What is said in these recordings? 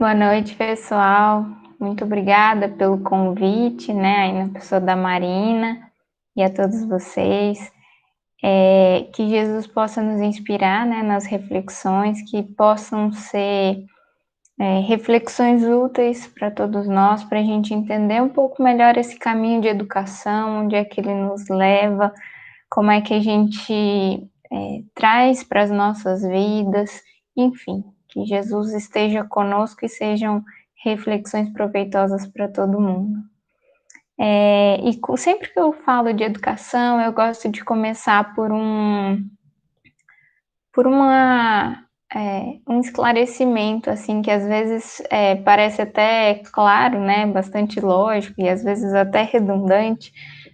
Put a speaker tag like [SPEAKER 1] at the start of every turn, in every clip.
[SPEAKER 1] Boa noite, pessoal. Muito obrigada pelo convite, né, aí na pessoa da Marina e a todos vocês. Que Jesus possa nos inspirar, né, nas reflexões, que possam ser reflexões úteis para todos nós, para a gente entender um pouco melhor esse caminho de educação, onde é que ele nos leva, como é que a gente traz para as nossas vidas, enfim, que Jesus esteja conosco e sejam reflexões proveitosas para todo mundo. Sempre que eu falo de educação, eu gosto de começar por um esclarecimento, assim, que às vezes parece até claro, né, bastante lógico e às vezes até redundante,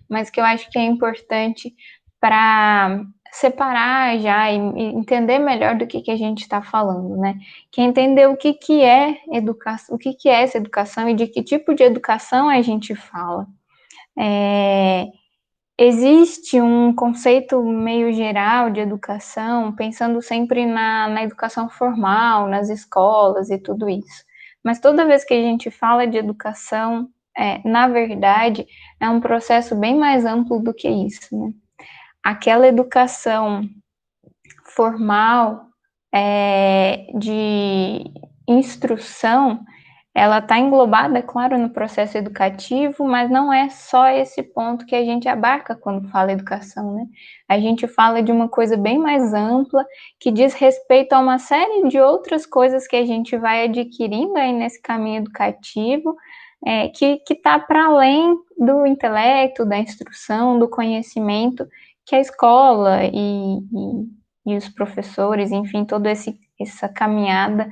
[SPEAKER 1] mas que eu acho que é importante para separar já e entender melhor do que a gente está falando, né? Que é entender o que é educação, o que é essa educação e de que tipo de educação a gente fala. Existe um conceito meio geral de educação, pensando sempre na educação formal, nas escolas e tudo isso. Mas toda vez que a gente fala de educação, na verdade, é um processo bem mais amplo do que isso, né? Aquela educação formal, de instrução, ela está englobada, é claro, no processo educativo, mas não é só esse ponto que a gente abarca quando fala educação, né? A gente fala de uma coisa bem mais ampla, que diz respeito a uma série de outras coisas que a gente vai adquirindo aí nesse caminho educativo, que está para além do intelecto, da instrução, do conhecimento que a escola e os professores, enfim, toda essa caminhada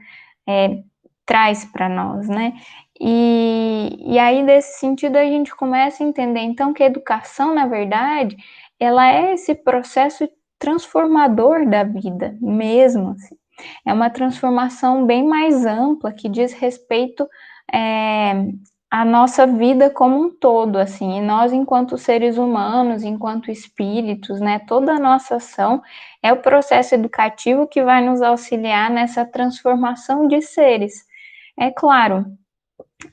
[SPEAKER 1] traz para nós, né? E aí, nesse sentido, a gente começa a entender, então, que a educação, na verdade, ela é esse processo transformador da vida, mesmo, assim. É uma transformação bem mais ampla, que diz respeito à nossa vida como um todo, assim, e nós, enquanto seres humanos, enquanto espíritos, né, toda a nossa ação é o processo educativo que vai nos auxiliar nessa transformação de seres. É claro,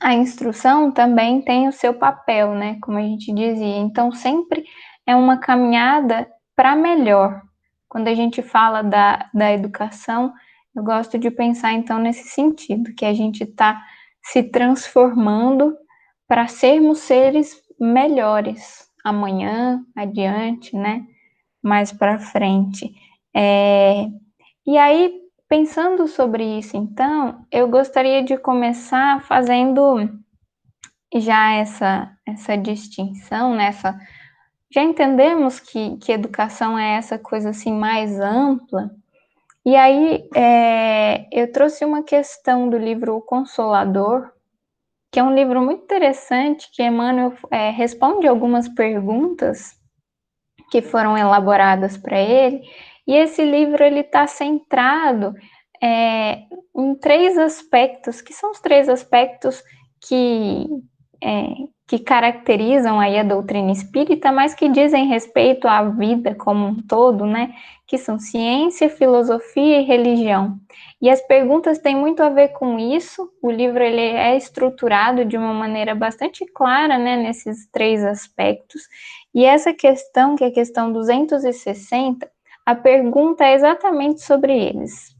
[SPEAKER 1] a instrução também tem o seu papel, né, como a gente dizia, então sempre é uma caminhada para melhor. Quando a gente fala da educação, eu gosto de pensar então nesse sentido, que a gente está se transformando para sermos seres melhores amanhã, adiante, né, mais para frente. E aí, pensando sobre isso, então, eu gostaria de começar fazendo já essa distinção, né? Já entendemos que educação é essa coisa assim mais ampla. E aí, eu trouxe uma questão do livro O Consolador, que é um livro muito interessante, que Emmanuel responde algumas perguntas que foram elaboradas para ele, e esse livro ele está centrado em três aspectos, que são os três aspectos que, que caracterizam aí a doutrina espírita, mas que dizem respeito à vida como um todo, né? Que são ciência, filosofia e religião. E as perguntas têm muito a ver com isso. O livro ele é estruturado de uma maneira bastante clara, né, nesses três aspectos. E essa questão, que é a questão 260, a pergunta é exatamente sobre eles,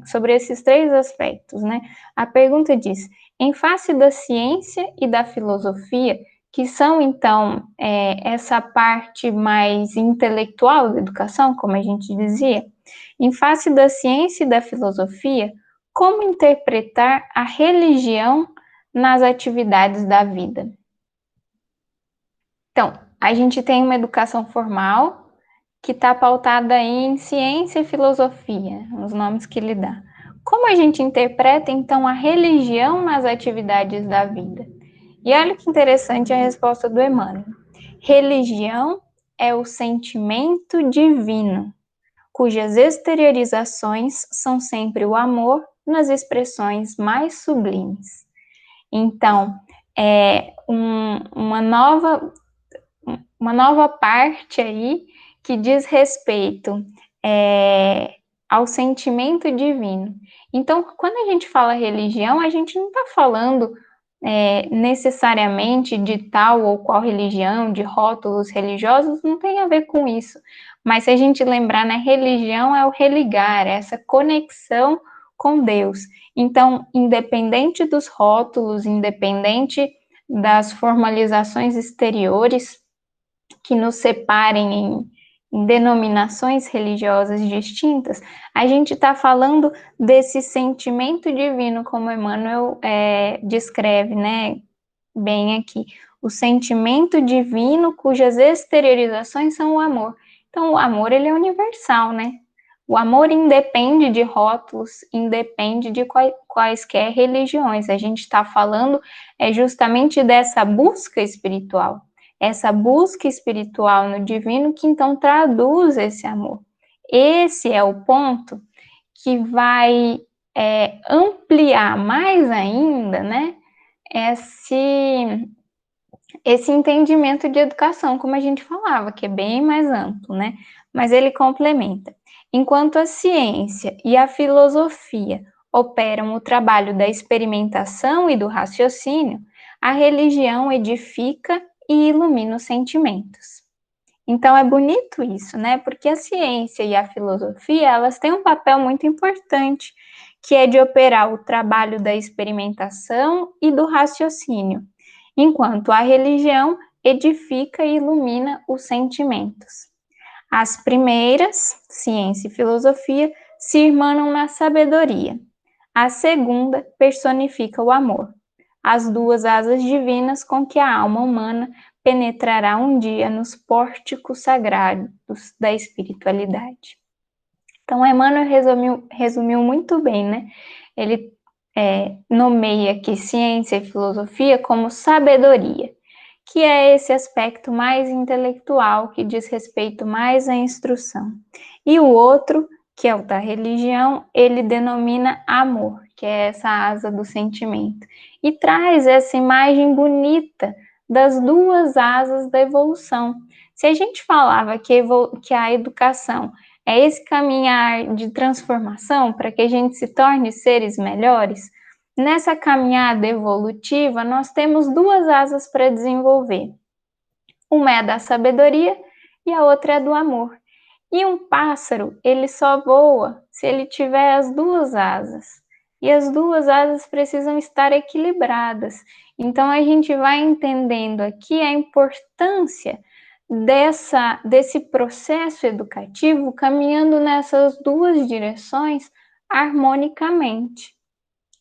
[SPEAKER 1] sobre esses três aspectos, né? A pergunta diz: em face da ciência e da filosofia, que são, então, essa parte mais intelectual da educação, como a gente dizia, em face da ciência e da filosofia, como interpretar a religião nas atividades da vida? Então, a gente tem uma educação formal que está pautada em ciência e filosofia, os nomes que lhe dá. Como a gente interpreta, então, a religião nas atividades da vida? E olha que interessante a resposta do Emmanuel. Religião é o sentimento divino, cujas exteriorizações são sempre o amor nas expressões mais sublimes. Então, uma nova parte aí que diz respeito ao sentimento divino. Então, quando a gente fala religião, a gente não está falando necessariamente de tal ou qual religião, de rótulos religiosos, não tem a ver com isso. Mas se a gente lembrar, né, religião é o religar, é essa conexão com Deus. Então, independente dos rótulos, independente das formalizações exteriores que nos separem em denominações religiosas distintas, a gente está falando desse sentimento divino, como Emmanuel descreve, né, bem aqui. O sentimento divino cujas exteriorizações são o amor. Então, o amor, ele é universal, né? O amor independe de rótulos, independe de quaisquer religiões. A gente está falando justamente dessa busca espiritual. Essa busca espiritual no divino que então traduz esse amor. Esse é o ponto que vai ampliar mais ainda, né, esse entendimento de educação, como a gente falava, que é bem mais amplo, né? Mas ele complementa. Enquanto a ciência e a filosofia operam o trabalho da experimentação e do raciocínio, a religião edifica e ilumina os sentimentos. Então é bonito isso, né? Porque a ciência e a filosofia, elas têm um papel muito importante, que é de operar o trabalho da experimentação e do raciocínio, enquanto a religião edifica e ilumina os sentimentos. As primeiras, ciência e filosofia, se irmanam na sabedoria. A segunda personifica o amor. As duas asas divinas com que a alma humana penetrará um dia nos pórticos sagrados da espiritualidade. Então, Emmanuel resumiu muito bem, né? Ele nomeia aqui ciência e filosofia como sabedoria, que é esse aspecto mais intelectual, que diz respeito mais à instrução. E o outro, que é o da religião, ele denomina amor, que é essa asa do sentimento, e traz essa imagem bonita das duas asas da evolução. Se a gente falava que a educação é esse caminhar de transformação para que a gente se torne seres melhores, nessa caminhada evolutiva nós temos duas asas para desenvolver. Uma é a da sabedoria e a outra é a do amor. E um pássaro, ele só voa se ele tiver as duas asas. E as duas asas precisam estar equilibradas. Então a gente vai entendendo aqui a importância desse processo educativo caminhando nessas duas direções harmonicamente.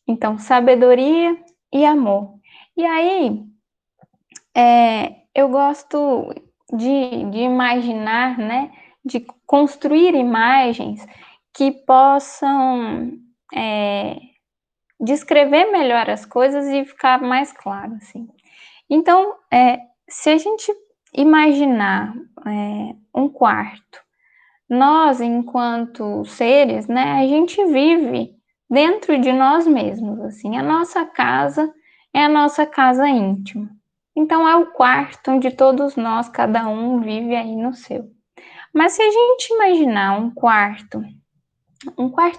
[SPEAKER 1] Então, sabedoria e amor. E aí, eu gosto de imaginar, né, de construir imagens que possam descrever melhor as coisas e ficar mais claro, assim. Então, se a gente imaginar um quarto, nós, enquanto seres, né, a gente vive dentro de nós mesmos, assim, a nossa casa é a nossa casa íntima. Então, é o quarto onde todos nós, cada um vive aí no seu. Mas se a gente imaginar um quarto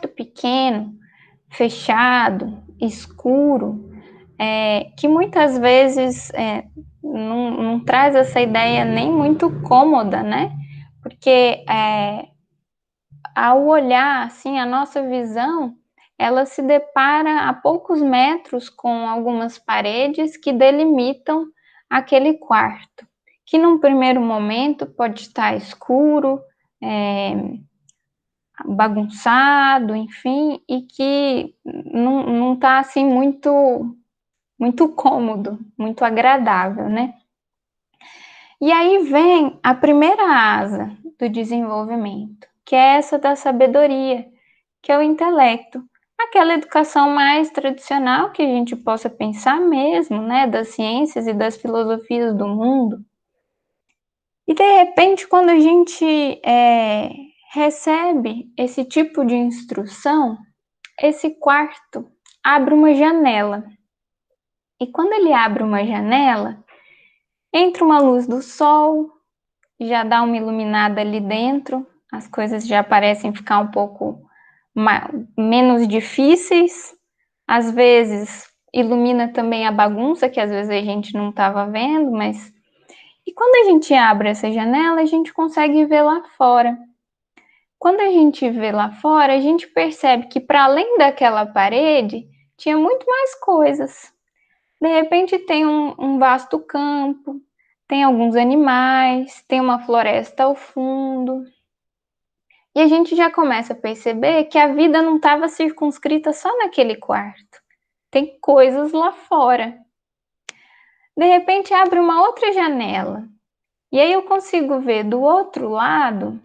[SPEAKER 1] pequeno, fechado, escuro, que muitas vezes não traz essa ideia nem muito cômoda, né? Porque ao olhar, assim, a nossa visão, ela se depara a poucos metros com algumas paredes que delimitam aquele quarto, que num primeiro momento pode estar escuro, bagunçado, enfim, e que não está assim muito cômodo, muito agradável, né? E aí vem a primeira asa do desenvolvimento, que é essa da sabedoria, que é o intelecto. Aquela educação mais tradicional que a gente possa pensar mesmo, né, das ciências e das filosofias do mundo. E de repente, quando a gente recebe esse tipo de instrução, esse quarto abre uma janela. E quando ele abre uma janela, entra uma luz do sol, já dá uma iluminada ali dentro, as coisas já parecem ficar um pouco menos difíceis, às vezes ilumina também a bagunça que às vezes a gente não estava vendo, mas e quando a gente abre essa janela, a gente consegue ver lá fora. Quando a gente vê lá fora, a gente percebe que para além daquela parede, tinha muito mais coisas. De repente tem um vasto campo, tem alguns animais, tem uma floresta ao fundo. E a gente já começa a perceber que a vida não estava circunscrita só naquele quarto. Tem coisas lá fora. De repente abre uma outra janela. E aí eu consigo ver do outro lado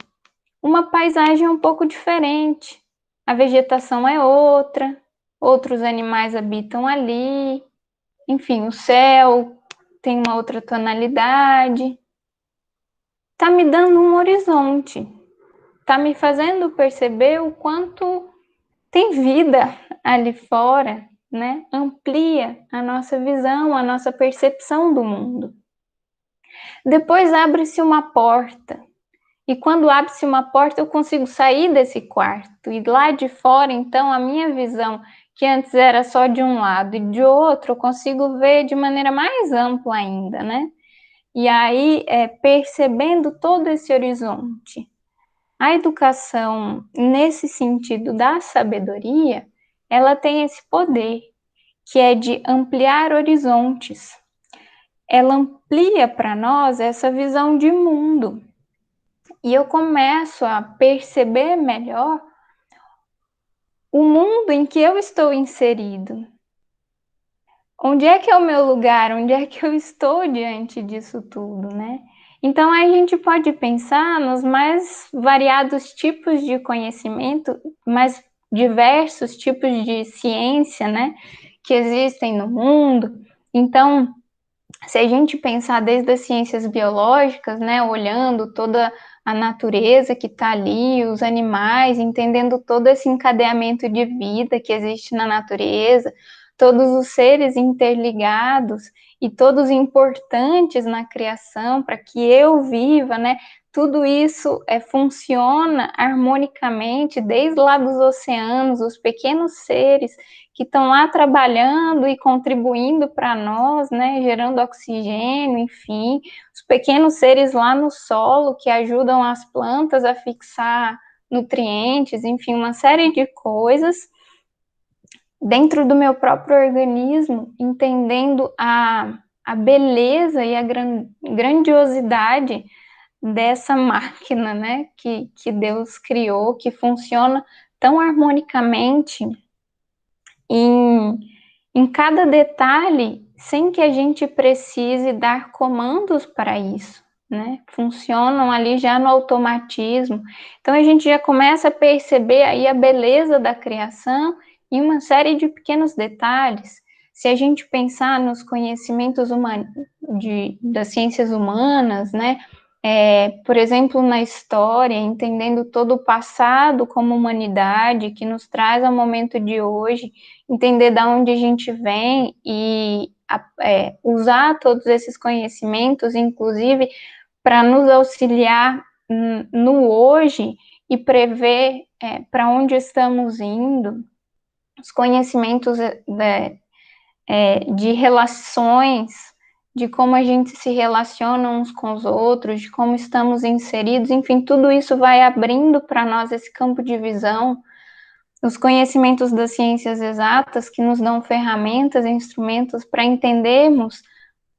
[SPEAKER 1] uma paisagem um pouco diferente. A vegetação é outra, outros animais habitam ali, enfim, o céu tem uma outra tonalidade. Tá me dando um horizonte, tá me fazendo perceber o quanto tem vida ali fora, né? Amplia a nossa visão, a nossa percepção do mundo. Depois abre-se uma porta. E quando abre-se uma porta, eu consigo sair desse quarto. E lá de fora, então, a minha visão, que antes era só de um lado e de outro, eu consigo ver de maneira mais ampla ainda, né? E aí, percebendo todo esse horizonte. A educação, nesse sentido da sabedoria, ela tem esse poder, que é de ampliar horizontes. Ela amplia para nós essa visão de mundo. E eu começo a perceber melhor o mundo em que eu estou inserido. Onde é que é o meu lugar? Onde é que eu estou diante disso tudo, né? Então a gente pode pensar nos mais variados tipos de conhecimento, mais diversos tipos de ciência, né, que existem no mundo. Então, se a gente pensar desde as ciências biológicas, né, olhando toda a natureza que está ali, os animais, entendendo todo esse encadeamento de vida que existe na natureza, todos os seres interligados e todos importantes na criação para que eu viva, né? Tudo isso funciona harmonicamente, desde lá dos oceanos, os pequenos seres que estão lá trabalhando e contribuindo para nós, né, gerando oxigênio, enfim, os pequenos seres lá no solo que ajudam as plantas a fixar nutrientes, enfim, uma série de coisas dentro do meu próprio organismo, entendendo a beleza e a grandiosidade dessa máquina, né, que Deus criou, que funciona tão harmonicamente em cada detalhe, sem que a gente precise dar comandos para isso, né? Funcionam ali já no automatismo. Então a gente já começa a perceber aí a beleza da criação em uma série de pequenos detalhes. Se a gente pensar nos conhecimentos das ciências humanas, né? Por exemplo, na história, entendendo todo o passado como humanidade, que nos traz ao momento de hoje, entender de onde a gente vem e usar todos esses conhecimentos, inclusive, para nos auxiliar no hoje e prever para onde estamos indo, os conhecimentos de relações, de como a gente se relaciona uns com os outros, de como estamos inseridos, enfim, tudo isso vai abrindo para nós esse campo de visão, os conhecimentos das ciências exatas que nos dão ferramentas e instrumentos para entendermos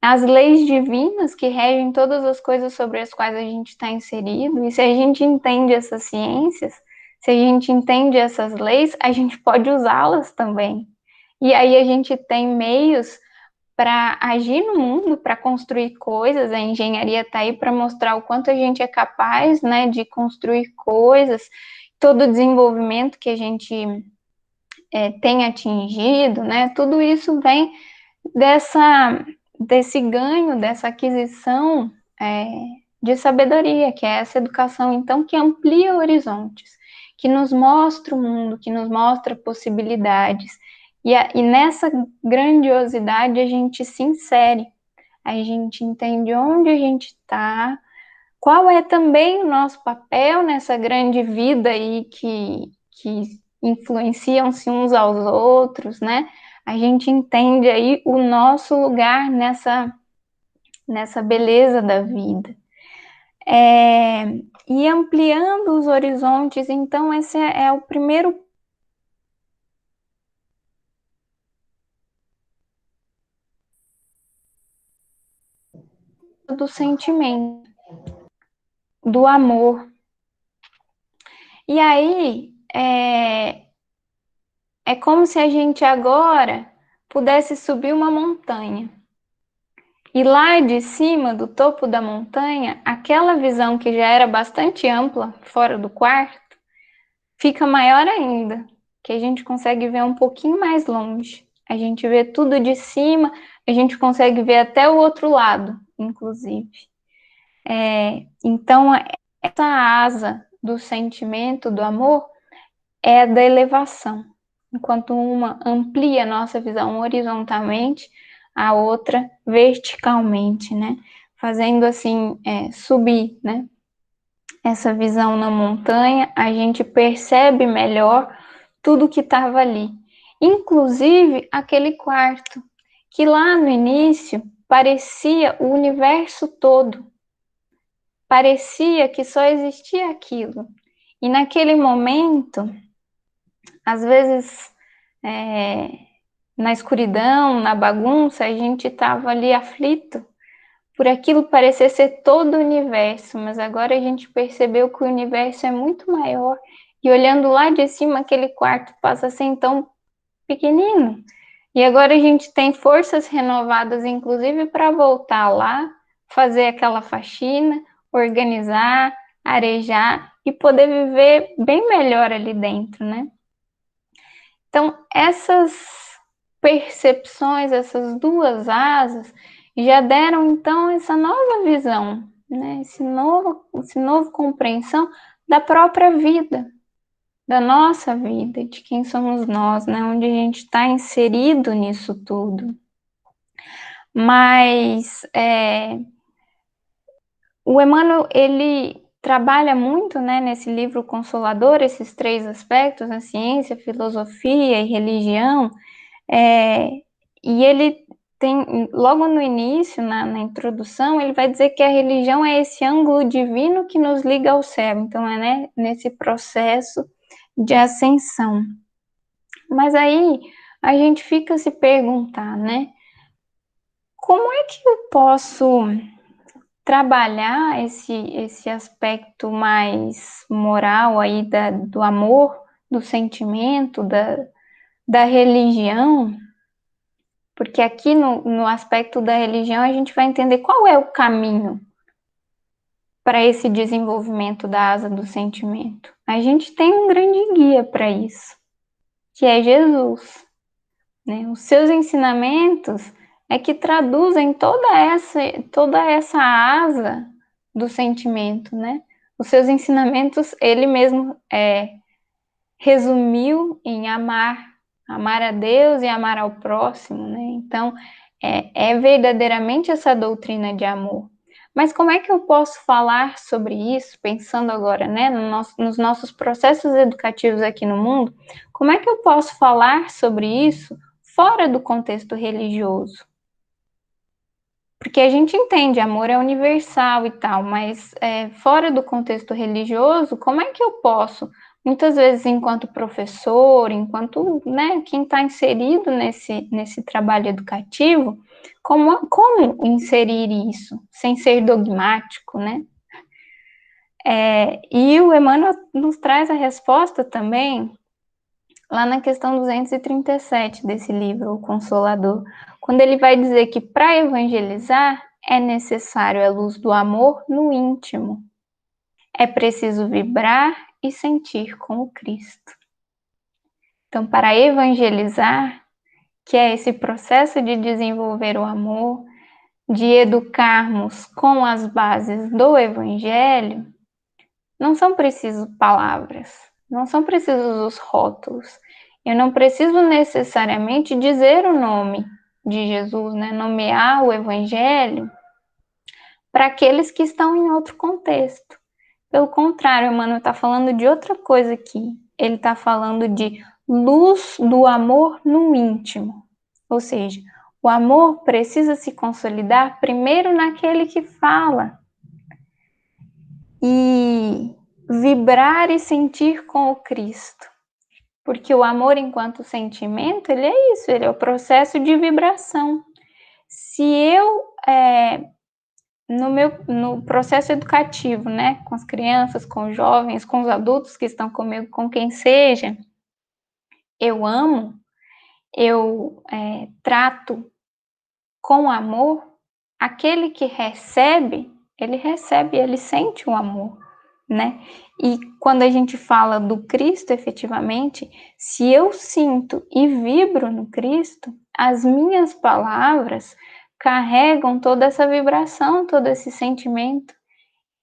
[SPEAKER 1] as leis divinas que regem todas as coisas sobre as quais a gente está inserido. E se a gente entende essas ciências, se a gente entende essas leis, a gente pode usá-las também. E aí a gente tem meios para agir no mundo, para construir coisas. A engenharia está aí para mostrar o quanto a gente é capaz, né, de construir coisas, todo o desenvolvimento que a gente tem atingido, né, tudo isso vem desse ganho, dessa aquisição de sabedoria, que é essa educação, então, que amplia horizontes, que nos mostra o mundo, que nos mostra possibilidades. E nessa grandiosidade a gente se insere, a gente entende onde a gente está, qual é também o nosso papel nessa grande vida aí que influenciam-se uns aos outros, né? A gente entende aí o nosso lugar nessa beleza da vida. E ampliando os horizontes, então esse é o primeiro do sentimento, do amor. E aí é como se a gente agora pudesse subir uma montanha. E lá de cima, do topo da montanha, aquela visão que já era bastante ampla, fora do quarto, fica maior ainda, que a gente consegue ver um pouquinho mais longe. A gente vê tudo de cima, a gente consegue ver até o outro lado, inclusive. Então, essa asa do sentimento, do amor, é da elevação. Enquanto uma amplia a nossa visão horizontalmente, a outra verticalmente, né? Fazendo assim, subir, né? Essa visão na montanha, a gente percebe melhor tudo que estava ali. Inclusive aquele quarto, que lá no início parecia o universo todo. Parecia que só existia aquilo. E naquele momento, às vezes, na escuridão, na bagunça, a gente estava ali aflito por aquilo parecer ser todo o universo, mas agora a gente percebeu que o universo é muito maior e olhando lá de cima, aquele quarto passa a ser então pequenino. E agora a gente tem forças renovadas, inclusive, para voltar lá, fazer aquela faxina, organizar, arejar e poder viver bem melhor ali dentro, né? Então, essas percepções, essas duas asas, já deram então essa nova visão, né? Esse novo compreensão da própria vida, da nossa vida, de quem somos nós, né? Onde a gente está inserido nisso tudo. Mas o Emmanuel, ele trabalha muito, né, nesse livro Consolador, esses três aspectos, a ciência, filosofia e religião, e ele tem, logo no início, na introdução, ele vai dizer que a religião é esse ângulo divino que nos liga ao céu, então né, nesse processo de ascensão. Mas aí a gente fica a se perguntar, né, como é que eu posso trabalhar esse aspecto mais moral aí do amor, do sentimento, da religião, porque aqui no aspecto da religião a gente vai entender qual é o caminho para esse desenvolvimento da asa do sentimento. A gente tem um grande guia para isso, que é Jesus, né? Os seus ensinamentos é que traduzem toda essa asa do sentimento, né? Os seus ensinamentos, ele mesmo resumiu em amar a Deus e amar ao próximo, né? Então, é verdadeiramente essa doutrina de amor. Mas como é que eu posso falar sobre isso, pensando agora, né, nos nossos processos educativos aqui no mundo, como é que eu posso falar sobre isso fora do contexto religioso? Porque a gente entende, amor é universal e tal, mas fora do contexto religioso, como é que eu posso, muitas vezes enquanto professor, enquanto, né, quem está inserido nesse trabalho educativo, como inserir isso sem ser dogmático, né? E o Emmanuel nos traz a resposta também lá na questão 237 desse livro, O Consolador, quando ele vai dizer que para evangelizar é necessário a luz do amor no íntimo. É preciso vibrar e sentir com o Cristo. Então, para evangelizar, que é esse processo de desenvolver o amor, de educarmos com as bases do Evangelho, não são precisas palavras, não são precisos os rótulos. Eu não preciso necessariamente dizer o nome de Jesus, né? Nomear o Evangelho para aqueles que estão em outro contexto. Pelo contrário, Emmanuel está falando de outra coisa aqui. ele está falando de luz do amor no íntimo. Ou seja, o amor precisa se consolidar primeiro naquele que fala. E vibrar e sentir com o Cristo. Porque o amor enquanto sentimento, ele é isso, ele é o processo de vibração. Se eu, no processo educativo, né, com as crianças, com os jovens, com os adultos que estão comigo, com quem seja, eu amo, eu trato com amor, aquele que recebe, ele sente o amor, né? E quando a gente fala do Cristo, efetivamente, se eu sinto e vibro no Cristo, as minhas palavras carregam toda essa vibração, todo esse sentimento.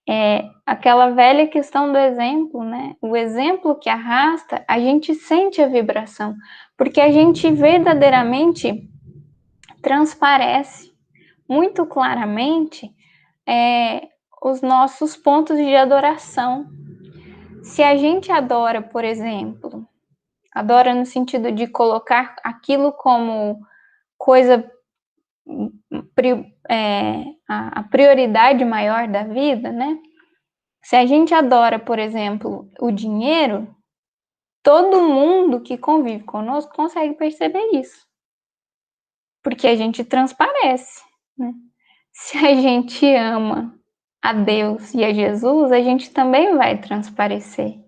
[SPEAKER 1] É aquela velha questão do exemplo, né? O exemplo que arrasta, a gente sente a vibração, porque a gente verdadeiramente transparece muito claramente os nossos pontos de adoração. Se a gente adora, por exemplo, adora no sentido de colocar aquilo como coisa, a prioridade maior da vida, né? Se a gente adora, por exemplo, o dinheiro, todo mundo que convive conosco consegue perceber isso, porque a gente transparece, né? Se a gente ama a Deus e a Jesus, a gente também vai transparecer,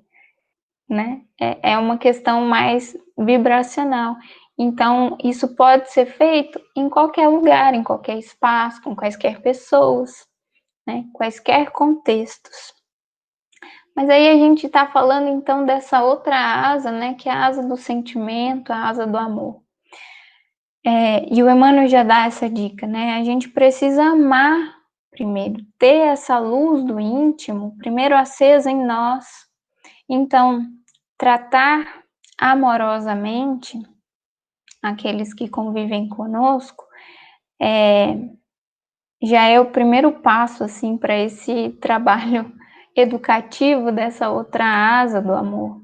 [SPEAKER 1] né? É uma questão mais vibracional. Então, isso pode ser feito em qualquer lugar, em qualquer espaço, com quaisquer pessoas, né? Quaisquer contextos. Mas aí a gente está falando então dessa outra asa, né? Que é a asa do sentimento, a asa do amor. E o Emmanuel já dá essa dica, né? A gente precisa amar primeiro, ter essa luz do íntimo, primeiro acesa em nós. Então, tratar amorosamente aqueles que convivem conosco já é o primeiro passo, assim, para esse trabalho educativo dessa outra asa do amor.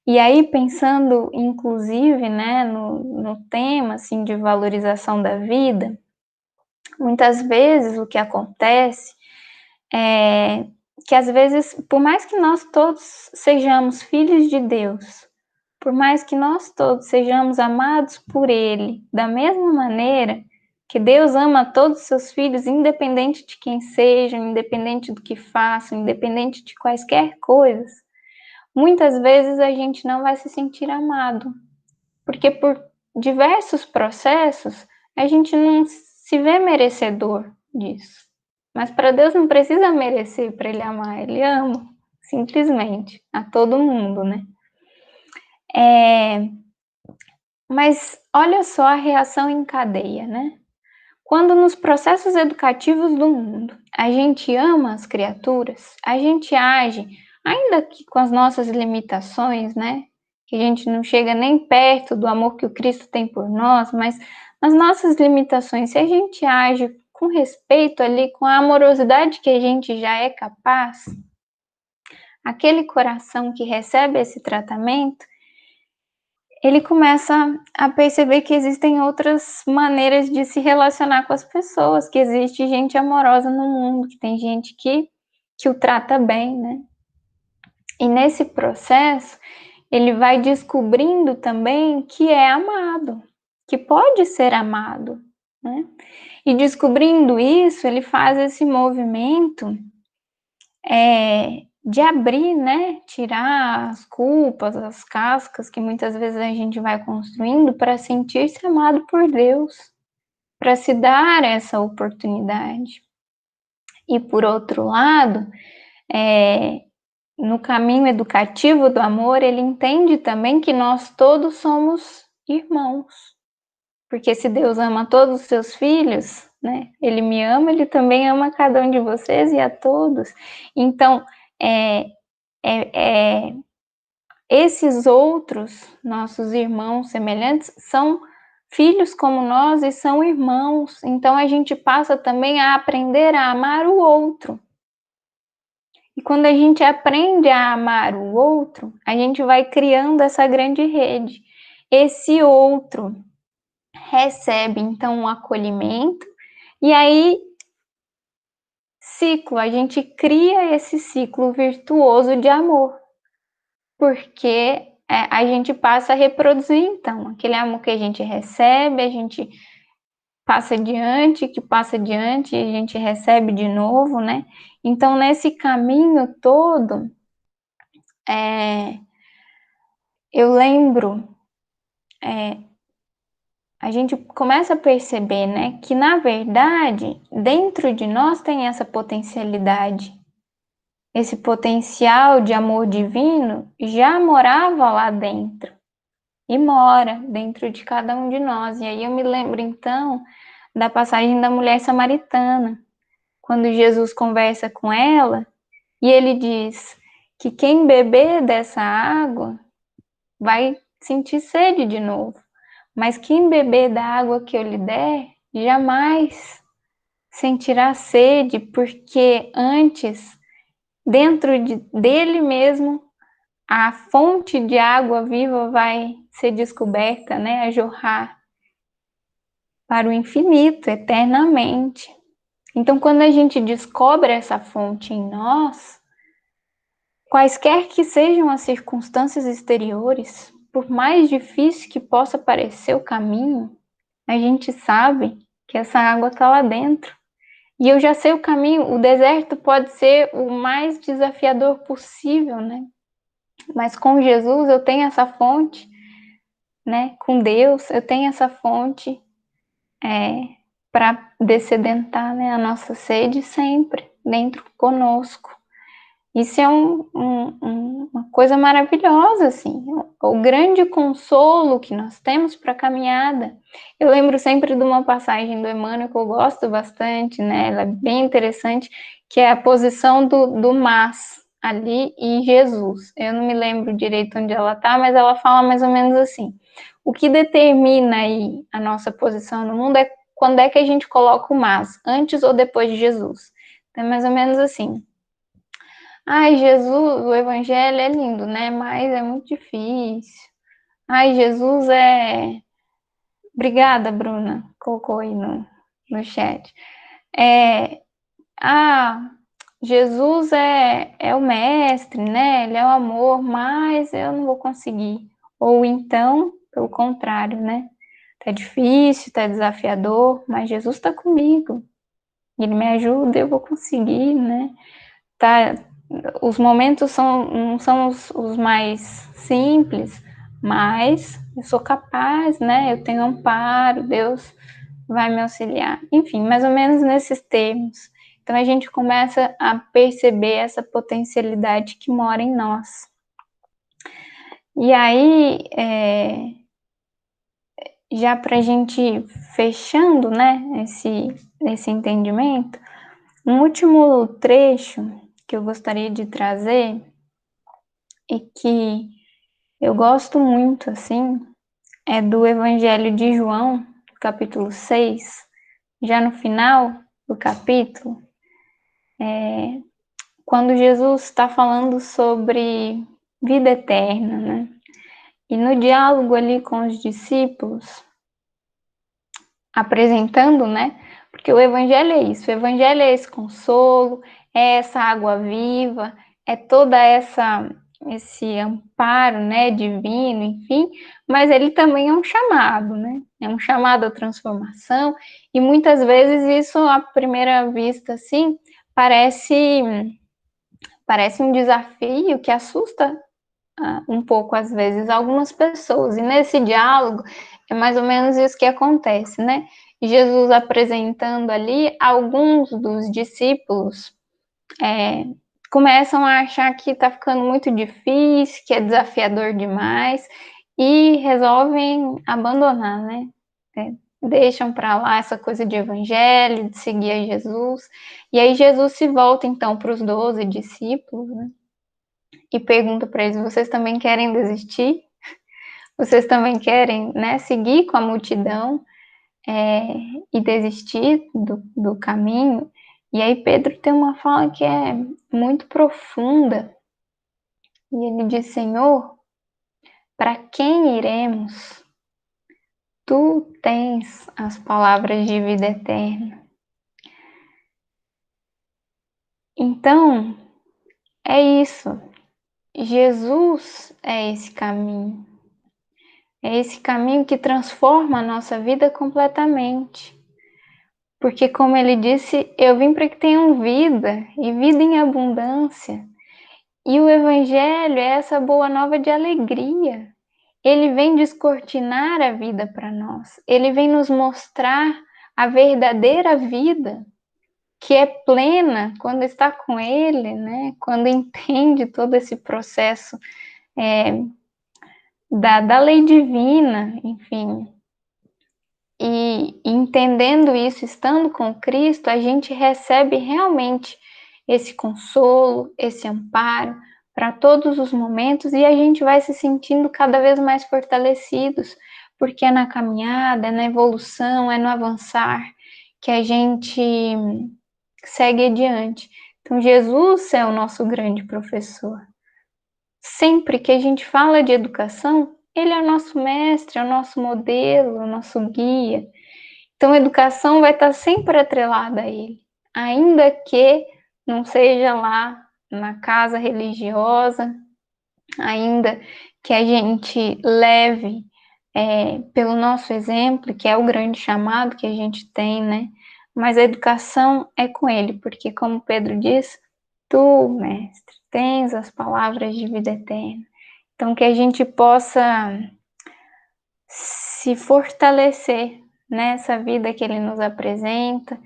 [SPEAKER 1] E aí, pensando, inclusive, né, no tema, assim, de valorização da vida, muitas vezes o que acontece é que, às vezes, por mais que nós todos sejamos filhos de Deus, por mais que nós todos sejamos amados por Ele, da mesma maneira que Deus ama todos os seus filhos, independente de quem sejam, independente do que façam, independente de quaisquer coisas, muitas vezes a gente não vai se sentir amado, porque por diversos processos a gente não se vê merecedor disso. Mas para Deus não precisa merecer para Ele amar, Ele ama, simplesmente, a todo mundo, né? Mas olha só a reação em cadeia, né? Quando nos processos educativos do mundo a gente ama as criaturas, a gente age, ainda que com as nossas limitações, né? Que a gente não chega nem perto do amor que o Cristo tem por nós, mas nas nossas limitações, se a gente age com respeito ali, com a amorosidade que a gente já é capaz, aquele coração que recebe esse tratamento, ele começa a perceber que existem outras maneiras de se relacionar com as pessoas, que existe gente amorosa no mundo, que tem gente que o trata bem, né? E nesse processo, ele vai descobrindo também que é amado, que pode ser amado, né? E descobrindo isso, ele faz esse movimento de abrir, né? Tirar as culpas, as cascas que muitas vezes a gente vai construindo para sentir-se amado por Deus, para se dar essa oportunidade. E por outro lado, no caminho educativo do amor, ele entende também que nós todos somos irmãos. Porque se Deus ama todos os seus filhos, né? Ele me ama, ele também ama cada um de vocês e a todos. Então, esses outros nossos irmãos semelhantes são filhos como nós e são irmãos. Então, a gente passa também a aprender a amar o outro. E E quando a gente aprende a amar o outro, a gente vai criando essa grande rede. Esse outro recebe, então, um acolhimento, e aí, a gente cria esse ciclo virtuoso de amor, porque a gente passa a reproduzir, então, aquele amor que a gente recebe, a gente passa adiante, que passa adiante, e a gente recebe de novo, né? Então, nesse caminho todo, eu lembro, a gente começa a perceber, né, que na verdade, dentro de nós tem essa potencialidade. Esse potencial de amor divino já morava lá dentro e mora dentro de cada um de nós. E aí eu me lembro então da passagem da mulher samaritana, quando Jesus conversa com ela e ele diz que quem beber dessa água vai sentir sede de novo, mas quem beber da água que eu lhe der jamais sentirá sede, porque antes, dentro dele mesmo, a fonte de água viva vai ser descoberta, né, a jorrar para o infinito, eternamente. Então, quando a gente descobre essa fonte em nós, quaisquer que sejam as circunstâncias exteriores, por mais difícil que possa parecer o caminho, a gente sabe que essa água está lá dentro. E eu já sei o caminho. O deserto pode ser o mais desafiador possível, né? Mas com Jesus eu tenho essa fonte, né? Com Deus eu tenho essa fonte para descedentar, né, a nossa sede sempre dentro conosco. Isso é uma coisa maravilhosa, assim, o grande consolo que nós temos para a caminhada. Eu lembro sempre de uma passagem do Emmanuel que eu gosto bastante, né? Ela é bem interessante, que é a posição do mas ali e Jesus. Eu não me lembro direito onde ela está, mas ela fala mais ou menos assim: o que determina aí a nossa posição no mundo é quando é que a gente coloca o mas, antes ou depois de Jesus. Então, é mais ou menos assim. Ai, Jesus, o evangelho é lindo, né? Mas é muito difícil. Ai, Jesus é. Obrigada, Bruna, colocou aí no chat. Ah, Jesus é o mestre, né? Ele é o amor, mas eu não vou conseguir. Ou então, pelo contrário, né? Tá difícil, tá desafiador, mas Jesus tá comigo. Ele me ajuda, eu vou conseguir, né? Tá, os momentos não são os mais simples, mas eu sou capaz, né? Eu tenho amparo, Deus vai me auxiliar. Enfim, mais ou menos nesses termos. Então a gente começa a perceber essa potencialidade que mora em nós. E aí, já para a gente fechando, né, esse entendimento, um último trecho que eu gostaria de trazer e que eu gosto muito, assim, é do Evangelho de João, capítulo 6, já no final do capítulo, quando Jesus está falando sobre vida eterna, né? E no diálogo ali com os discípulos, apresentando, né? Porque o Evangelho é isso, o Evangelho é esse consolo, é essa água viva, é toda esse amparo, né, divino, enfim, mas ele também é um chamado, né? É um chamado à transformação, e muitas vezes isso, à primeira vista, assim, parece um desafio que assusta um pouco, às vezes, algumas pessoas, e nesse diálogo é mais ou menos isso que acontece, né? Jesus apresentando ali, alguns dos discípulos começam a achar que está ficando muito difícil, que é desafiador demais, e resolvem abandonar, né? Deixam para lá essa coisa de evangelho, de seguir a Jesus, e aí Jesus se volta então para os 12 discípulos, né? E pergunta para eles: vocês também querem desistir? Vocês também querem, né, seguir com a multidão e desistir do caminho? E aí Pedro tem uma fala que é muito profunda, e ele diz: Senhor, para quem iremos? Tu tens as palavras de vida eterna. Então, é isso. Jesus é esse caminho. É esse caminho que transforma a nossa vida completamente. Porque, como ele disse, eu vim para que tenham vida, e vida em abundância. E o Evangelho é essa boa nova de alegria. Ele vem descortinar a vida para nós. Ele vem nos mostrar a verdadeira vida, que é plena quando está com Ele, né? Quando entende todo esse processo da lei divina, enfim. E entendendo isso, estando com Cristo, a gente recebe realmente esse consolo, esse amparo para todos os momentos, e a gente vai se sentindo cada vez mais fortalecidos, porque é na caminhada, é na evolução, é no avançar que a gente segue adiante. Então, Jesus é o nosso grande professor. Sempre que a gente fala de educação, ele é o nosso mestre, é o nosso modelo, é o nosso guia. Então, a educação vai estar sempre atrelada a ele, ainda que não seja lá na casa religiosa, ainda que a gente leve pelo nosso exemplo, que é o grande chamado que a gente tem, né? Mas a educação é com ele, porque, como Pedro diz, tu, mestre, tens as palavras de vida eterna. Então, que a gente possa se fortalecer nessa vida que ele nos apresenta,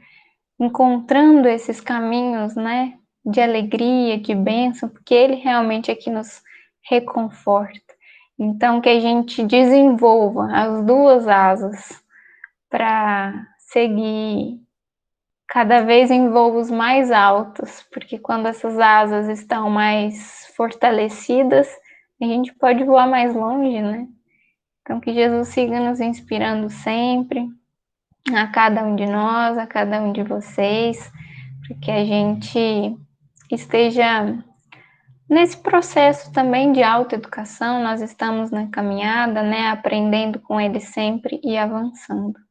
[SPEAKER 1] encontrando esses caminhos, né, de alegria, de bênção, porque ele realmente é que nos reconforta. Então, que a gente desenvolva as duas asas para seguir cada vez em voos mais altos, porque quando essas asas estão mais fortalecidas, a gente pode voar mais longe, né? Então, que Jesus siga nos inspirando sempre, a cada um de nós, a cada um de vocês, para que a gente esteja nesse processo também de autoeducação. Nós estamos na caminhada, né? Aprendendo com Ele sempre e avançando.